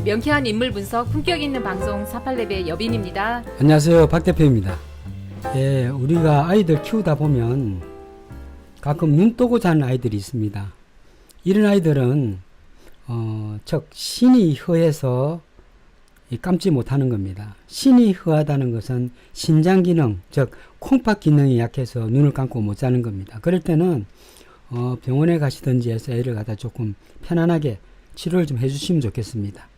명쾌한 인물 분석 품격 있는 방송 48렙의 여빈입니다. 안녕하세요, 박 대표입니다. 예, 우리가 아이들 키우다 보면 가끔 눈 뜨고 자는 아이들이 있습니다. 이런 아이들은 즉 신이 허해서 감지 못하는 겁니다. 신이 허하다는 것은 신장 기능, 즉 콩팥 기능이 약해서 눈을 감고 못 자는 겁니다. 그럴 때는 병원에 가시든지 해서 애를 갖다 조금 편안하게 치료를 좀 해주시면 좋겠습니다.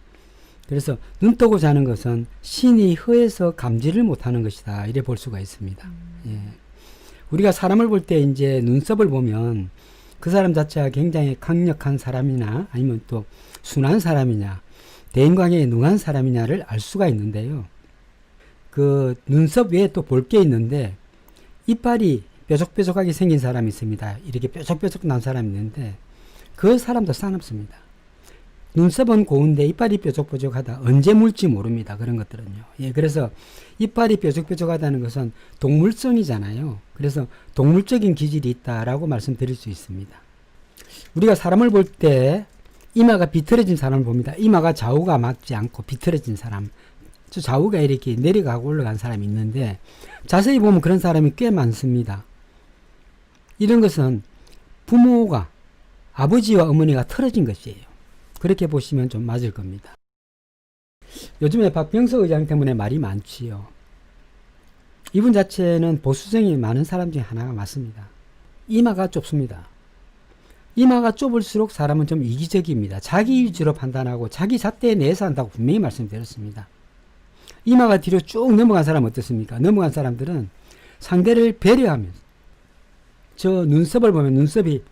그래서 눈 뜨고 자는 것은 신이 허해서 감지를 못하는 것이다, 이래 볼 수가 있습니다. 예. 우리가 사람을 볼 때 이제 눈썹을 보면 그 사람 자체가 굉장히 강력한 사람이나 아니면 또 순한 사람이냐, 대인관계에 능한 사람이냐를 알 수가 있는데요. 그 눈썹 외에 또 볼 게 있는데, 이빨이 뾰족뾰족하게 생긴 사람이 있습니다. 이렇게 뾰족뾰족 난 사람이 있는데 그 사람도 싸납습니다. 눈썹은 고운데 이빨이 뾰족뾰족하다, 언제 물지 모릅니다. 그런 것들은요. 예, 그래서 이빨이 뾰족뾰족하다는 것은 동물성이잖아요. 그래서 동물적인 기질이 있다라고 말씀드릴 수 있습니다. 우리가 사람을 볼 때 이마가 비틀어진 사람을 봅니다. 이마가 좌우가 맞지 않고 비틀어진 사람, 저 좌우가 이렇게 내려가고 올라간 사람이 있는데 자세히 보면 그런 사람이 꽤 많습니다. 이런 것은 부모가, 아버지와 어머니가 틀어진 것이에요. 그렇게 보시면 좀 맞을 겁니다. 요즘에 박병석 의장 때문에 말이 많지요. 이분 자체는 보수성이 많은 사람 중에 하나가 맞습니다. 이마가 좁습니다. 이마가 좁을수록 사람은 좀 이기적입니다. 자기 위주로 판단하고 자기 잣대에 내서 한다고 분명히 말씀드렸습니다. 이마가 뒤로 쭉 넘어간 사람은 어떻습니까? 넘어간 사람들은 상대를 배려하면서, 저 눈썹을 보면 눈썹이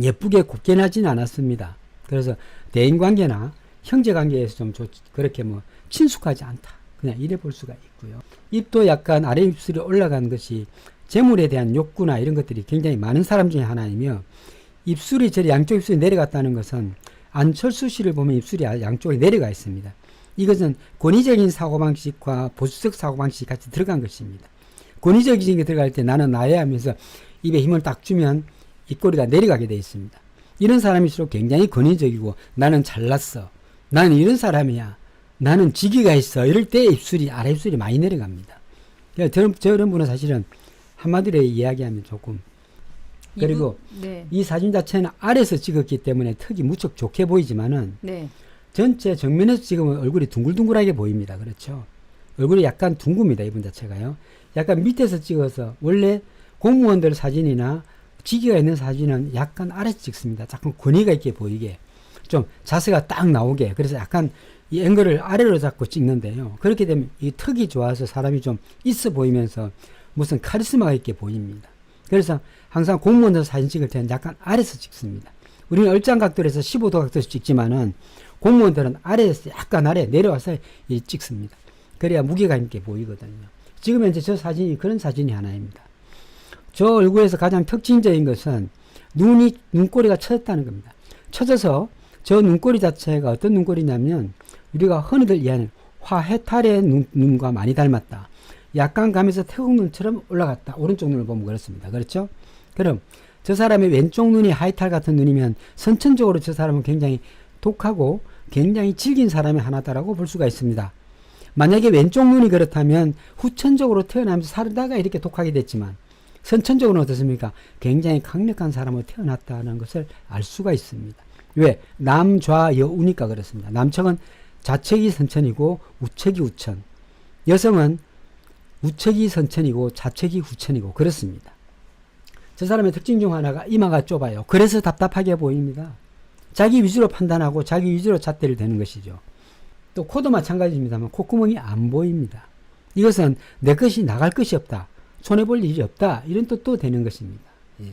예쁘게 곱게 나지는 않았습니다. 그래서 대인관계나 형제관계에서 좀 그렇게 친숙하지 않다, 그냥 이래 볼 수가 있고요. 입도 약간 아래 입술이 올라간 것이 재물에 대한 욕구나 이런 것들이 굉장히 많은 사람 중에 하나이며, 입술이 저리 양쪽 입술이 내려갔다는 것은 안철수 씨를 보면 입술이 양쪽에 내려가 있습니다. 이것은 권위적인 사고방식과 보수적 사고방식이 같이 들어간 것입니다. 권위적인 게 들어갈 때 나는 나야 하면서 입에 힘을 딱 주면 입꼬리가 내려가게 되어 있습니다. 이런 사람일수록 굉장히 권위적이고, 나는 잘났어, 나는 이런 사람이야, 나는 직위가 있어, 이럴 때 입술이, 아래 입술이 많이 내려갑니다. 저런 분은 사실은 한마디로 이야기하면 조금, 그리고 네. 이 사진 자체는 아래에서 찍었기 때문에 턱이 무척 좋게 보이지만은 네. 전체 정면에서 찍으면 얼굴이 둥글둥글하게 보입니다. 그렇죠? 얼굴이 약간 둥굽니다. 이분 자체가요. 약간 밑에서 찍어서, 원래 공무원들 사진이나 직위가 있는 사진은 약간 아래서 찍습니다. 약간 권위가 있게 보이게, 좀 자세가 딱 나오게. 그래서 약간 이 앵글을 아래로 잡고 찍는데요. 그렇게 되면 이 턱이 좋아서 사람이 좀 있어 보이면서 무슨 카리스마가 있게 보입니다. 그래서 항상 공무원들 사진 찍을 때는 약간 아래서 찍습니다. 우리는 얼짱 각도에서 15도 각도에서 찍지만은 공무원들은 아래에서 약간 아래 내려와서 찍습니다. 그래야 무게감 있게 보이거든요. 지금 현재 저 사진이 그런 사진이 하나입니다. 저 얼굴에서 가장 특징적인 것은 눈꼬리가 처졌다는 겁니다. 처져서 저 눈꼬리 자체가 어떤 눈꼬리냐면, 우리가 흔히들 이해하는 화해탈의 눈과 많이 닮았다, 약간 가면서 태국 눈처럼 올라갔다, 오른쪽 눈을 보면 그렇습니다. 그렇죠? 그럼 저 사람의 왼쪽 눈이 하이탈 같은 눈이면 선천적으로 저 사람은 굉장히 독하고 굉장히 질긴 사람의 하나다라고 볼 수가 있습니다. 만약에 왼쪽 눈이 그렇다면 후천적으로 태어나면서 살다가 이렇게 독하게 됐지만, 선천적으로는 어떻습니까? 굉장히 강력한 사람으로 태어났다는 것을 알 수가 있습니다. 왜? 남좌여우니까 그렇습니다. 남측은 좌측이 선천이고 우측이 우천, 여성은 우측이 선천이고 좌측이 후천이고 그렇습니다. 저 사람의 특징 중 하나가 이마가 좁아요. 그래서 답답하게 보입니다. 자기 위주로 판단하고 자기 위주로 잣대를 대는 것이죠. 또 코도 마찬가지입니다만 콧구멍이 안 보입니다. 이것은 내 것이 나갈 것이 없다, 손해볼 일이 없다, 이런 뜻도 되는 것입니다. 예.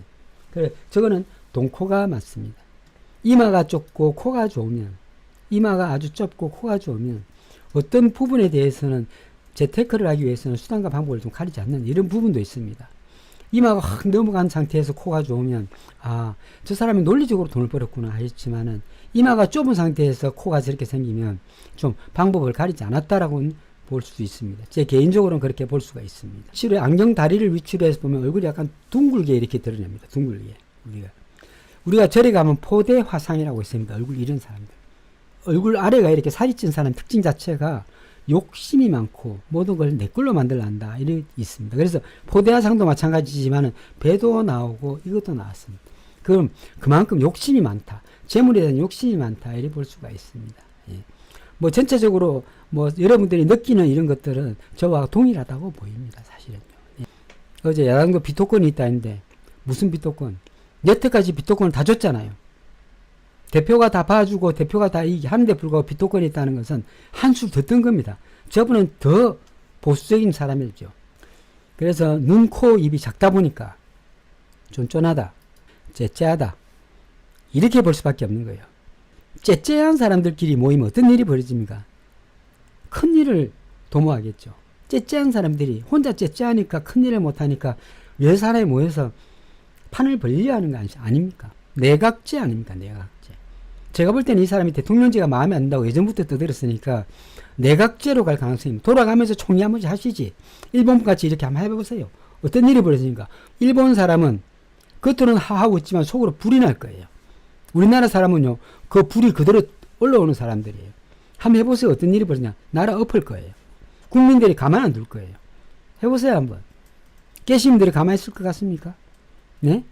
그래, 저거는 동코가 맞습니다. 이마가 좁고 코가 좋으면, 이마가 아주 좁고 코가 좋으면 어떤 부분에 대해서는 재테크를 하기 위해서는 수단과 방법을 좀 가리지 않는 이런 부분도 있습니다. 이마가 확 넘어간 상태에서 코가 좋으면, 저 사람이 논리적으로 돈을 벌었구나 하셨지만은, 이마가 좁은 상태에서 코가 저렇게 생기면 좀 방법을 가리지 않았다라고 볼 수 있습니다. 제 개인적으로는 그렇게 볼 수가 있습니다. 실제 안경 다리를 위치로 해서 보면 얼굴이 약간 둥글게 이렇게 드러냅니다. 둥글게. 우리가 절에 가면 포대 화상이라고 있습니다. 얼굴 이런 사람들. 얼굴 아래가 이렇게 살이 찐 사람 특징 자체가 욕심이 많고 모든 걸 내 걸로 만들란다 이런 있습니다. 그래서 포대화상도 마찬가지지만은 배도 나오고 이것도 나왔습니다. 그럼 그만큼 욕심이 많다. 재물에 대한 욕심이 많다 이렇게 볼 수가 있습니다. 예. 뭐 전체적으로 뭐 여러분들이 느끼는 이런 것들은 저와 동일하다고 보입니다. 사실은요. 예. 어제 야당도 비토권이 있다 했는데 무슨 비토권? 여태까지 비토권을 다 줬잖아요. 대표가 다 봐주고 대표가 다 하는데 불구하고 비토권이 있다는 것은 한술 더 뜬 겁니다. 저분은 더 보수적인 사람이죠. 그래서 눈, 코, 입이 작다 보니까 쫀쫀하다, 째째하다 이렇게 볼 수밖에 없는 거예요. 째째한 사람들끼리 모이면 어떤 일이 벌어집니까? 큰 일을 도모하겠죠. 째째한 사람들이 혼자 째째하니까 큰 일을 못하니까 여러 사람이 모여서 판을 벌리려 하는 거 아닙니까? 내각제 아닙니까? 내각제. 제가 볼 때는 이 사람이 대통령제가 마음에 안 든다고 예전부터 떠들었으니까 내각제로 갈 가능성이 돌아가면서 총리 한 번씩 하시지. 일본같이 이렇게 한번 해보세요. 어떤 일이 벌어지니까. 일본 사람은 겉으로는 하하고 있지만 속으로 불이 날 거예요. 우리나라 사람은요. 그 불이 그대로 올라오는 사람들이에요. 한번 해보세요. 어떤 일이 벌어지냐. 나라 엎을 거예요. 국민들이 가만 안 둘 거예요. 해보세요 한번. 깨시민들이 가만히 있을 것 같습니까? 네?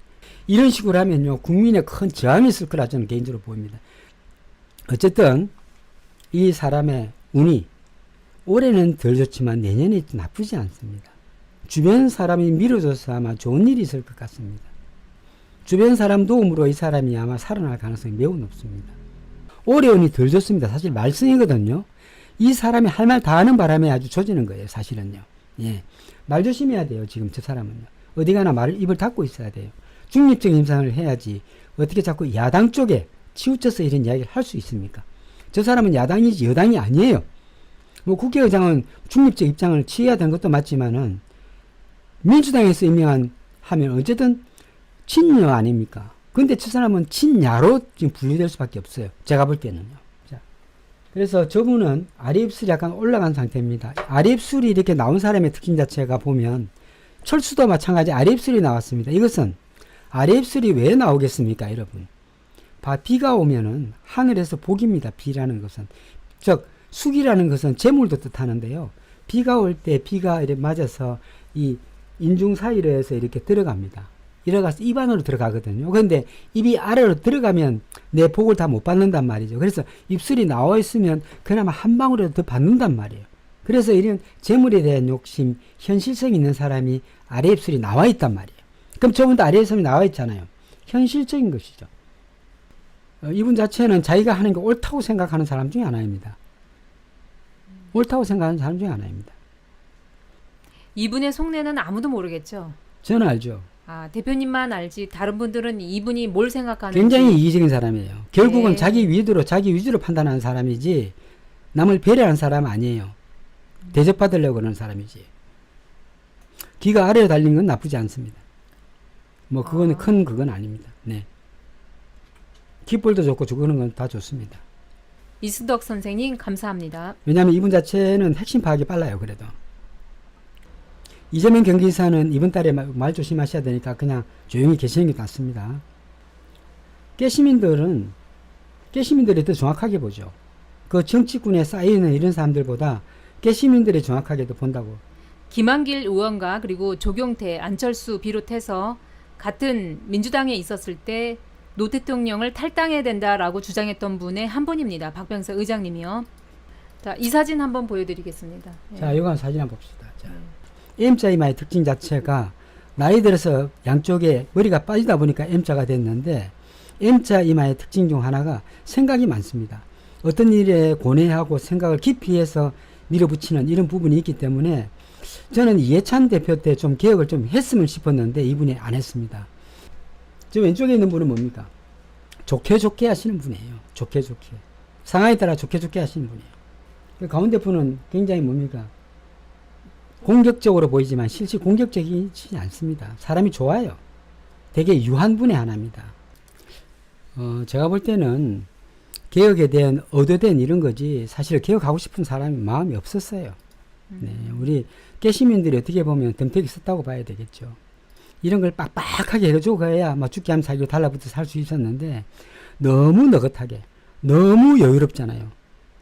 이런 식으로 하면요. 국민의 큰 저항이 있을 거라 저는 개인적으로 보입니다. 어쨌든 이 사람의 운이 올해는 덜 좋지만 내년에 나쁘지 않습니다. 주변 사람이 밀어줘서 아마 좋은 일이 있을 것 같습니다. 주변 사람 도움으로 이 사람이 아마 살아날 가능성이 매우 높습니다. 올해 운이 덜 좋습니다. 사실 말썽이거든요. 이 사람이 할 말 다 하는 바람에 아주 조지는 거예요. 사실은요. 예. 말 조심해야 돼요. 지금 저 사람은요. 어디 가나 말을 입을 닫고 있어야 돼요. 중립적인 임상을 해야지 어떻게 자꾸 야당 쪽에 치우쳐서 이런 이야기를 할 수 있습니까? 저 사람은 야당이지 여당이 아니에요. 뭐 국회의장은 중립적 입장을 취해야 되는 것도 맞지만은 민주당에서 임명한 하면 어쨌든 친여 아닙니까? 근데 저 사람은 친야로 지금 분류될 수밖에 없어요. 제가 볼 때는요. 자, 그래서 저분은 아래입술이 약간 올라간 상태입니다. 아래입술이 이렇게 나온 사람의 특징 자체가 보면 철수도 마찬가지 아래입술이 나왔습니다. 이것은 아래입술이 왜 나오겠습니까, 여러분? 비가 오면은 하늘에서 복입니다. 비라는 것은. 즉, 숙이라는 것은 재물도 뜻하는데요. 비가 올 때 비가 이렇게 맞아서 이 인중 사이로 해서 이렇게 들어갑니다. 들어가서 입 안으로 들어가거든요. 그런데 입이 아래로 들어가면 내 복을 다 못 받는단 말이죠. 그래서 입술이 나와 있으면 그나마 한 방울이라도 더 받는단 말이에요. 그래서 이런 재물에 대한 욕심, 현실성 있는 사람이 아래 입술이 나와 있단 말이에요. 그럼 저분도 아래 입술이 나와 있잖아요. 현실적인 것이죠. 이분 자체는 자기가 하는 게 옳다고 생각하는 사람 중에 하나입니다. 옳다고 생각하는 사람 중에 하나입니다. 이분의 속내는 아무도 모르겠죠. 저는 알죠. 아, 대표님만 알지 다른 분들은 이분이 뭘 생각하는지. 굉장히 이기적인 사람이에요. 결국은 네. 자기 위주로 판단하는 사람이지 남을 배려하는 사람 아니에요. 대접받으려고 그러는 사람이지. 귀가 아래로 달린 건 나쁘지 않습니다. 뭐 그거는 큰 그건 아닙니다. 네. 귓볼도 좋고 죽는 건 다 좋습니다. 이순덕 선생님 감사합니다. 왜냐하면 이분 자체는 핵심 파악이 빨라요. 그래도 이재명 경기지사는 이번 달에 말 조심하셔야 되니까 그냥 조용히 계시는 게 낫습니다. 깨시민들이 더 정확하게 보죠. 그 정치군에 쌓여있는 이런 사람들보다 깨시민들이 정확하게 더 본다고. 김한길 의원과 그리고 조경태, 안철수 비롯해서 같은 민주당에 있었을 때 노 대통령을 탈당해야 된다라고 주장했던 분의 한 분입니다. 박병석 의장님이요. 자, 이 사진 한번 보여드리겠습니다. 자, 이거 사진 한번 봅시다. 자, M자 이마의 특징 자체가 나이 들어서 양쪽에 머리가 빠지다 보니까 M자가 됐는데 M자 이마의 특징 중 하나가 생각이 많습니다. 어떤 일에 고뇌하고 생각을 깊이 해서 밀어붙이는 이런 부분이 있기 때문에 저는 이해찬 대표 때 좀 개혁을 좀 했으면 싶었는데 이분이 안 했습니다. 저 왼쪽에 있는 분은 뭡니까? 좋게 하시는 분이에요. 좋게. 상황에 따라 좋게 하시는 분이에요. 가운데 분은 굉장히 뭡니까? 공격적으로 보이지만 실제 공격적이지 않습니다. 사람이 좋아요. 되게 유한 분의 하나입니다. 제가 볼 때는 개혁에 대한 얻어된 이런 거지 사실 개혁하고 싶은 사람이 마음이 없었어요. 네, 우리 깨시민들이 어떻게 보면 덤태기 썼다고 봐야 되겠죠. 이런 걸 빡빡하게 해주고 가야 막 죽기 하면 살기로 달라붙어 살 수 있었는데 너무 느긋하게 너무 여유롭잖아요.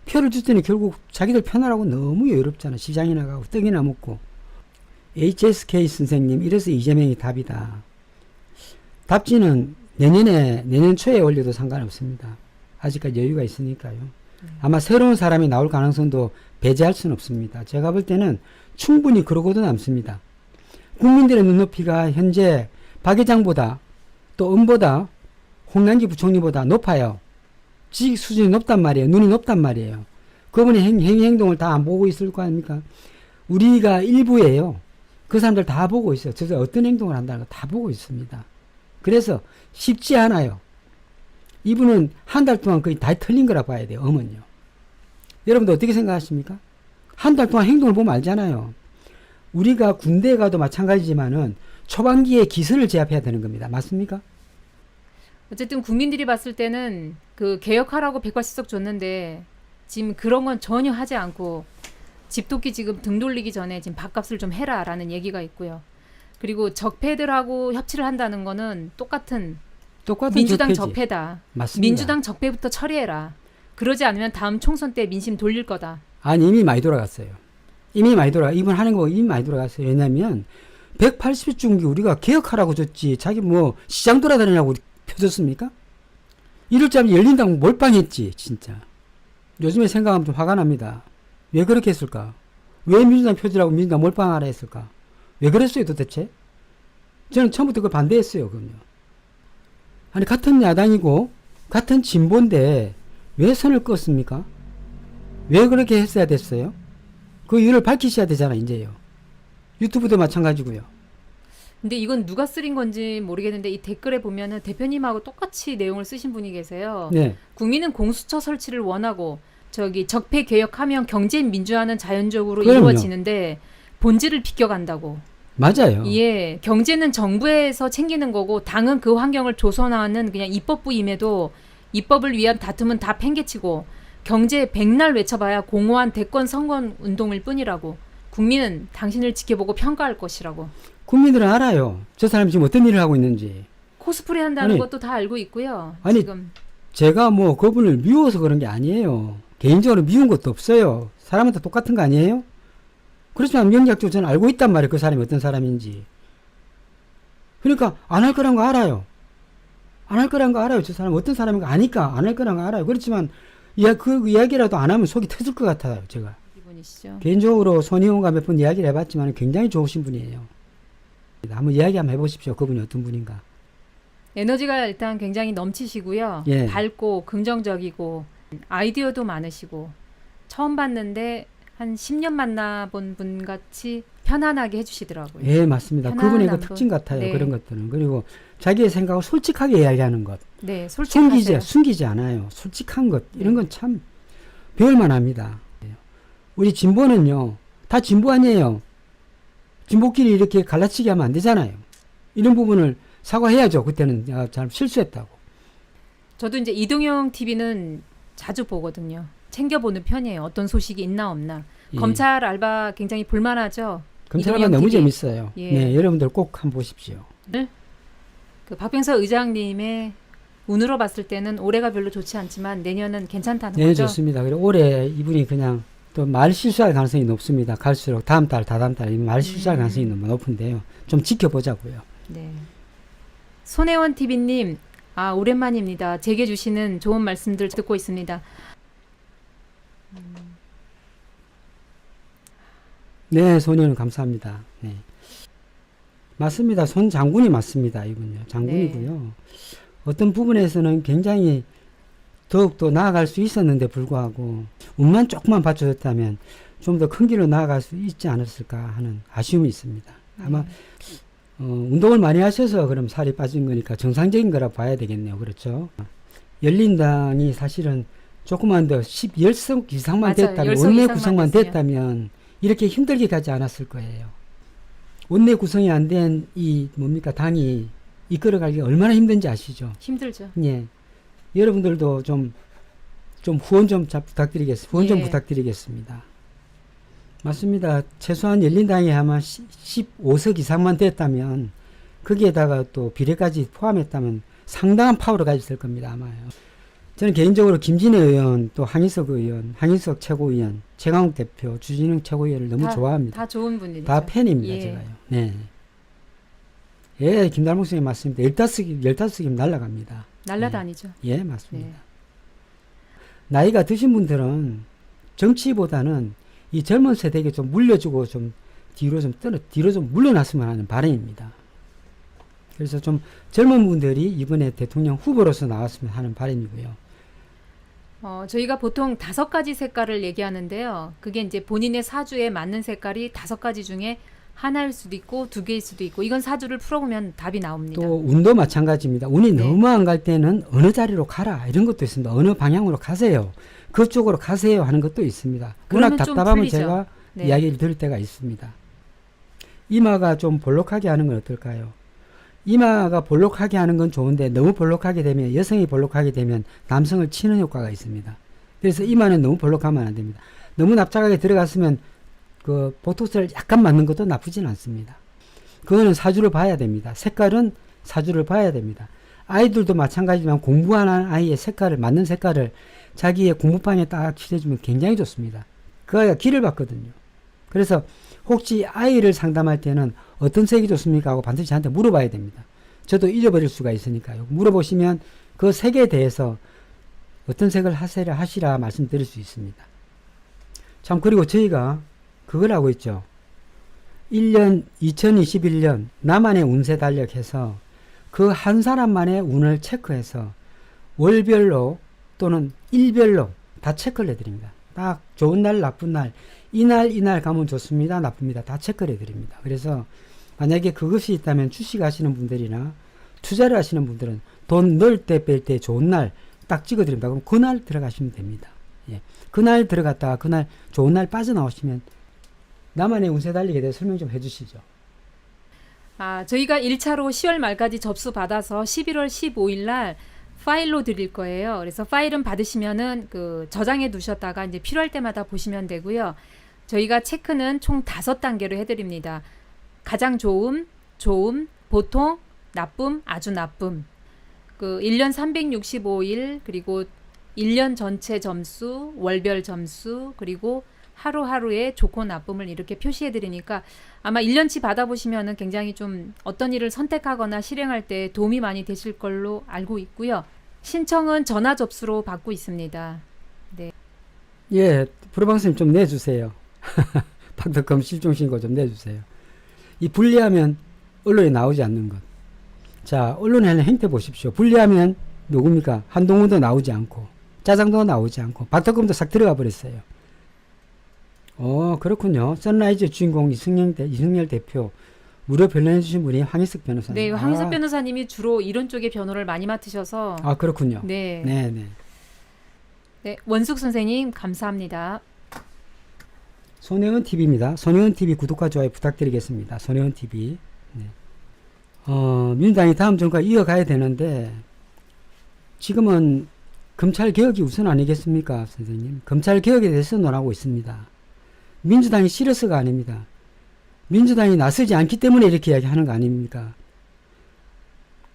표를 줄 때는 결국 자기들 편하라고 너무 여유롭잖아. 시장이나 가고 떡이나 먹고. HSK 선생님, 이래서 이재명이 답이다. 답지는 내년 초에 올려도 상관없습니다. 아직까지 여유가 있으니까요. 아마 새로운 사람이 나올 가능성도 배제할 수는 없습니다. 제가 볼 때는 충분히 그러고도 남습니다. 국민들의 눈높이가 현재 박 회장보다 또 은보다 홍남기 부총리보다 높아요. 지식 수준이 높단 말이에요. 눈이 높단 말이에요. 그분의 행동을 다 안 보고 있을 거 아닙니까? 우리가 일부예요. 그 사람들 다 보고 있어요. 저 어떤 행동을 한다는 거 다 보고 있습니다. 그래서 쉽지 않아요. 이분은 한 달 동안 거의 다 틀린 거라 봐야 돼요. 엄은요. 여러분들 어떻게 생각하십니까? 한 달 동안 행동을 보면 알잖아요. 우리가 군대에 가도 마찬가지지만은 초반기에 기술을 제압해야 되는 겁니다. 맞습니까? 어쨌든 국민들이 봤을 때는 그 개혁하라고 백과시석 줬는데 지금 그런 건 전혀 하지 않고 집도끼 지금 등 돌리기 전에 지금 밥값을 좀 해라라는 얘기가 있고요. 그리고 적폐들하고 협치를 한다는 거는 똑같은 민주당 적폐다. 맞습니다. 민주당 적폐부터 처리해라. 그러지 않으면 다음 총선 때 민심 돌릴 거다. 아니 이미 많이 돌아갔어요. 이분 하는 거 이미 많이 돌아갔어요. 왜냐면 180중기 우리가 개혁하라고 줬지 자기 뭐 시장 돌아다니냐고 펴줬습니까? 이럴 줄 알면 열린당 몰빵했지 진짜. 요즘에 생각하면 좀 화가 납니다. 왜 그렇게 했을까? 왜 민주당 표지라고 민주당 몰빵하라 했을까? 왜 그랬어요 도대체? 저는 처음부터 그걸 반대했어요. 그럼요. 아니 같은 야당이고 같은 진보인데 왜 선을 껐습니까? 왜 그렇게 했어야 됐어요? 그 이유를 밝히셔야 되잖아 이제요. 유튜브도 마찬가지고요. 근데 이건 누가 쓰린 건지 모르겠는데 이 댓글에 보면은 대표님하고 똑같이 내용을 쓰신 분이 계세요. 네. 국민은 공수처 설치를 원하고 저기 적폐 개혁하면 경제 민주화는 자연적으로 그럼요. 이루어지는데 본질을 비껴간다고. 맞아요. 예, 경제는 정부에서 챙기는 거고 당은 그 환경을 조성하는 그냥 입법부임에도 입법을 위한 다툼은 다 팽개치고 경제 백날 외쳐봐야 공허한 대권 선거 운동일 뿐이라고. 국민은 당신을 지켜보고 평가할 것이라고. 국민들은 알아요. 저 사람이 지금 어떤 일을 하고 있는지. 코스프레 한다는 아니, 것도 다 알고 있고요. 아니, 지금 제가 뭐 그분을 미워서 그런 게 아니에요. 개인적으로 미운 것도 없어요. 사람한테 똑같은 거 아니에요? 그렇지만 명작적으로 저는 알고 있단 말이에요. 그 사람이 어떤 사람인지. 그러니까 안 할 거란 거 알아요. 안 할 거란 거 알아요. 저 사람 어떤 사람인가 아니까 안 할 거란 거 알아요. 그렇지만 그 이야기라도 안 하면 속이 터질 것 같아요. 제가. 이분이시죠. 개인적으로 손희원과 몇 번 이야기를 해봤지만 굉장히 좋으신 분이에요. 한번 이야기 한번 해보십시오. 그분이 어떤 분인가. 에너지가 일단 굉장히 넘치시고요. 예. 밝고 긍정적이고 아이디어도 많으시고 처음 봤는데 한 10년 만나본 분 같이 편안하게 해주시더라고요. 예, 맞습니다. 그분의 그 편안한 특징 같아요. 네. 그런 것들은. 그리고 자기의 생각을 솔직하게 이야기하는 것. 네, 솔직하세요. 숨기지 않아요. 솔직한 것. 이런 건 참 배울만 합니다. 우리 진보는요. 다 진보 아니에요. 진보끼리 이렇게 갈라치기 하면 안 되잖아요. 이런 부분을 사과해야죠. 그때는 내가 잘 실수했다고. 저도 이제 이동형 TV는 자주 보거든요. 챙겨보는 편이에요. 어떤 소식이 있나 없나. 예. 검찰 알바 굉장히 볼만하죠. 검찰가 이동형 너무 TV. 재밌어요. 예. 네, 여러분들 꼭 한번 보십시오. 그 박병서 의장님의 운으로 봤을 때는 올해가 별로 좋지 않지만 내년은 괜찮다는 네, 거죠. 좋습니다. 그리고 올해 이분이 그냥 또 말 실수할 가능성이 높습니다. 갈수록 다음 달, 다다음 달 말 실수할 가능성이 너무 높은데요. 좀 지켜보자고요. 네. 손혜원 TV님, 아 오랜만입니다. 제게 주시는 좋은 말씀들 듣고 있습니다. 네, 손님 감사합니다. 네. 맞습니다. 손 장군이 맞습니다. 이분요. 장군이고요. 어떤 부분에서는 굉장히 더욱더 나아갈 수 있었는데 불구하고 운만 조금만 받쳐줬다면 좀 더 큰 길로 나아갈 수 있지 않았을까 하는 아쉬움이 있습니다. 아마 운동을 많이 하셔서 그럼 살이 빠진 거니까 정상적인 거라고 봐야 되겠네요. 그렇죠? 열린당이 사실은 조금만 더 10석 이상만 맞아요. 됐다면 10석 원내 이상만 구성만 됐으면. 됐다면 이렇게 힘들게 가지 않았을 거예요. 원내 구성이 안 된 이 뭡니까 당이 이끌어가기가 얼마나 힘든지 아시죠? 힘들죠. 예. 여러분들도 좀 후원 좀 부탁드리겠습니다. 후원 좀 예. 부탁드리겠습니다. 맞습니다. 최소한 열린당이 아마 15석 이상만 됐다면 거기에다가 또 비례까지 포함했다면 상당한 파워를 가졌을 겁니다. 아마요. 저는 개인적으로 김진애 의원, 또 한희석 의원, 한희석 최고위원, 최강욱 대표, 주진웅 최고위원을 너무 좋아합니다. 다 좋은 분들이죠. 다 팬입니다, 예. 제가요. 네. 예, 김달목 선생님 맞습니다. 15개 날아갑니다. 날라다니죠. 예, 맞습니다. 네. 나이가 드신 분들은 정치보다는 이 젊은 세대에게 좀 물려주고 좀 뒤로 좀 물러났으면 하는 바람입니다. 그래서 좀 젊은 분들이 이번에 대통령 후보로서 나왔으면 하는 바람이고요. 저희가 보통 5가지 색깔을 얘기하는데요. 그게 이제 본인의 사주에 맞는 색깔이 5가지 중에 하나일 수도 있고 2개일 수도 있고, 이건 사주를 풀어보면 답이 나옵니다. 또 운도 마찬가지입니다. 운이 네. 너무 안 갈 때는 어느 자리로 가라 이런 것도 있습니다. 어느 방향으로 가세요. 그쪽으로 가세요 하는 것도 있습니다. 워낙 그러면 좀 답답하면 풀리죠. 제가 네. 이야기를 들을 때가 있습니다. 이마가 좀 볼록하게 하는 건 어떨까요? 이마가 볼록하게 하는 건 좋은데 너무 볼록하게 되면, 여성이 볼록하게 되면 남성을 치는 효과가 있습니다. 그래서 이마는 너무 볼록하면 안 됩니다. 너무 납작하게 들어갔으면 그 보톡스를 약간 맞는 것도 나쁘진 않습니다. 그거는 사주를 봐야 됩니다. 색깔은 사주를 봐야 됩니다. 아이들도 마찬가지지만 공부하는 아이의 색깔을, 맞는 색깔을 자기의 공부방에 딱 칠해주면 굉장히 좋습니다. 그 아이가 길을 받거든요. 그래서 혹시 아이를 상담할 때는 어떤 색이 좋습니까 하고 반드시 저한테 물어봐야 됩니다. 저도 잊어버릴 수가 있으니까요. 물어보시면 그 색에 대해서 어떤 색을 하시라 말씀드릴 수 있습니다. 참, 그리고 저희가 그걸 하고 있죠. 2021년 나만의 운세 달력해서 그 한 사람만의 운을 체크해서 월별로 또는 일별로 다 체크를 해드립니다. 딱 좋은 날, 나쁜 날, 이날 가면 좋습니다, 나쁩니다. 다 체크를 해드립니다. 그래서 만약에 그것이 있다면 주식하시는 분들이나 투자를 하시는 분들은 돈 넣을 때 뺄 때 좋은 날 딱 찍어드립니다. 그럼 그날 들어가시면 됩니다. 예. 그날 들어갔다가 그날 좋은 날 빠져나오시면 나만의 운세 달리기에 대해 설명 좀 해주시죠. 저희가 1차로 10월 말까지 접수 받아서 11월 15일 날 파일로 드릴 거예요. 그래서 파일은 받으시면은 그 저장해 두셨다가 이제 필요할 때마다 보시면 되고요. 저희가 체크는 총 5단계로 해드립니다. 가장 좋음, 보통, 나쁨, 아주 나쁨. 그 1년 365일, 그리고 1년 전체 점수, 월별 점수, 그리고 하루하루의 좋고 나쁨을 이렇게 표시해 드리니까 아마 1년치 받아보시면은 굉장히 좀 어떤 일을 선택하거나 실행할 때 도움이 많이 되실 걸로 알고 있고요. 신청은 전화 접수로 받고 있습니다. 네. 예, 프로방송 좀 내주세요. 박덕검 실종신고 좀 내주세요. 이 분리하면 언론에 나오지 않는 것. 자, 언론에 하는 행태 보십시오. 분리하면 누굽니까? 한동훈도 나오지 않고, 짜장도 나오지 않고, 박덕검도 싹 들어가 버렸어요. 그렇군요. 선라이즈 주인공 이승열 대표 무료 변론해 주신 분이 황희석 변호사님. 네, 황희석 변호사님이 주로 이런 쪽의 변호를 많이 맡으셔서. 그렇군요. 네. 네네. 네, 원숙 선생님 감사합니다. 손혜원 TV입니다. 손혜원 TV 구독과 좋아요 부탁드리겠습니다. 손혜원 TV. 네. 민주당이 다음 정부가 이어가야 되는데 지금은 검찰 개혁이 우선 아니겠습니까, 선생님? 검찰 개혁에 대해서 논하고 있습니다. 민주당이 싫어서가 아닙니다. 민주당이 나서지 않기 때문에 이렇게 이야기하는 거 아닙니까?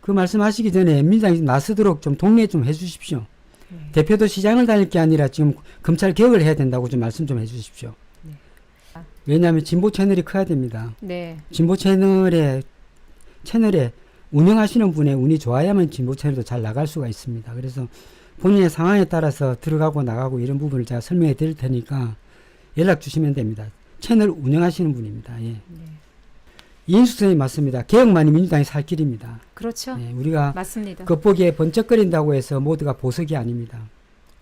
그 말씀하시기 전에 민주당이 나서도록 좀 독려 좀 해주십시오. 대표도 시장을 다닐 게 아니라 지금 검찰 개혁을 해야 된다고 좀 말씀 좀 해주십시오. 네. 왜냐하면 진보 채널이 커야 됩니다. 네. 진보 채널에 운영하시는 분의 운이 좋아야만 진보 채널도 잘 나갈 수가 있습니다. 그래서 본인의 상황에 따라서 들어가고 나가고 이런 부분을 제가 설명해 드릴 테니까 연락 주시면 됩니다. 채널 운영하시는 분입니다. 예. 네. 이인숙 선생님 맞습니다. 개혁만이 민주당이 살 길입니다. 그렇죠. 네, 우리가 맞습니다. 겉보기에 번쩍거린다고 해서 모두가 보석이 아닙니다.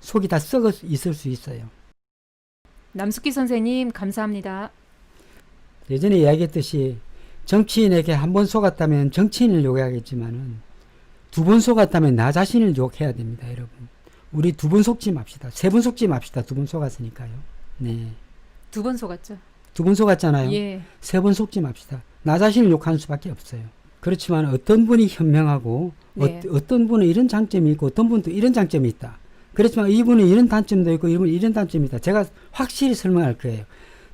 속이 다 썩어 있을 수 있어요. 남숙기 선생님 감사합니다. 예전에 이야기했듯이 정치인에게 한 번 속았다면 정치인을 욕해야겠지만은 2번 속았다면 나 자신을 욕해야 됩니다, 여러분. 우리 2번 속지 맙시다. 3번 속지 맙시다. 2번 속았으니까요. 네. 2번 속았죠. 2번 속았잖아요. 예. 3번 속지 맙시다. 나 자신을 욕하는 수밖에 없어요. 그렇지만 어떤 분이 현명하고 네. 어떤 분은 이런 장점이 있고 어떤 분은 또 이런 장점이 있다. 그렇지만 이분은 이런 단점도 있고 이분은 이런 단점이 있다. 제가 확실히 설명할 거예요.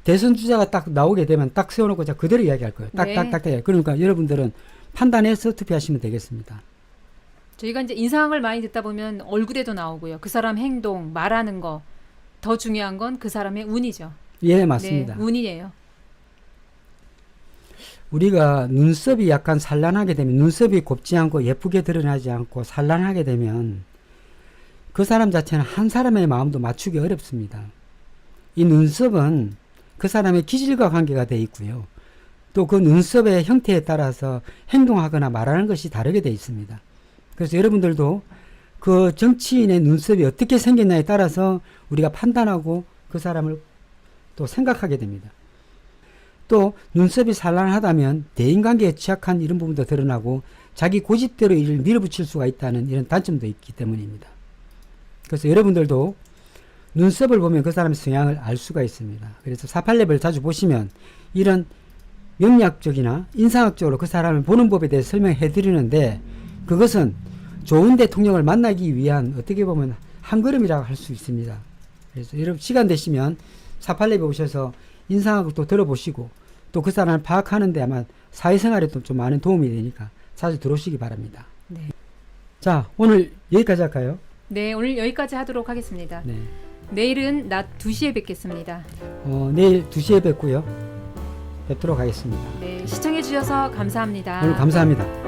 대선 주자가 딱 나오게 되면 딱 세워놓고 제가 그대로 이야기할 거예요. 네. 딱딱딱. 그러니까 여러분들은 판단해서 투표하시면 되겠습니다. 저희가 이제 인상을 많이 듣다 보면 얼굴에도 나오고요. 그 사람 행동, 말하는 거. 더 중요한 건 그 사람의 운이죠. 예, 맞습니다. 네, 운이에요. 우리가 눈썹이 약간 산란하게 되면, 눈썹이 곱지 않고 예쁘게 드러나지 않고 산란하게 되면 그 사람 자체는 한 사람의 마음도 맞추기 어렵습니다. 이 눈썹은 그 사람의 기질과 관계가 돼 있고요. 또 그 눈썹의 형태에 따라서 행동하거나 말하는 것이 다르게 돼 있습니다. 그래서 여러분들도 그 정치인의 눈썹이 어떻게 생겼냐에 따라서 우리가 판단하고 그 사람을 또 생각하게 됩니다. 또 눈썹이 산란하다면 대인관계에 취약한 이런 부분도 드러나고 자기 고집대로 일을 밀어붙일 수가 있다는 이런 단점도 있기 때문입니다. 그래서 여러분들도 눈썹을 보면 그 사람의 성향을 알 수가 있습니다. 그래서 48렙을 자주 보시면 이런 명리학적이나 인상학적으로 그 사람을 보는 법에 대해 설명해 드리는데, 그것은 좋은 대통령을 만나기 위한 어떻게 보면 한 걸음이라고 할 수 있습니다. 그래서 여러분 시간 되시면 48렙에 오셔서 인상학도 들어보시고 또 그 사람을 파악하는 데 아마 사회생활에도 좀 많은 도움이 되니까 자주 들어오시기 바랍니다. 네. 자, 오늘 여기까지 할까요? 네, 오늘 여기까지 하도록 하겠습니다. 네. 내일은 낮 2시에 뵙겠습니다. 내일 2시에 뵙고요. 뵙도록 하겠습니다. 네, 시청해 주셔서 감사합니다. 오늘 감사합니다.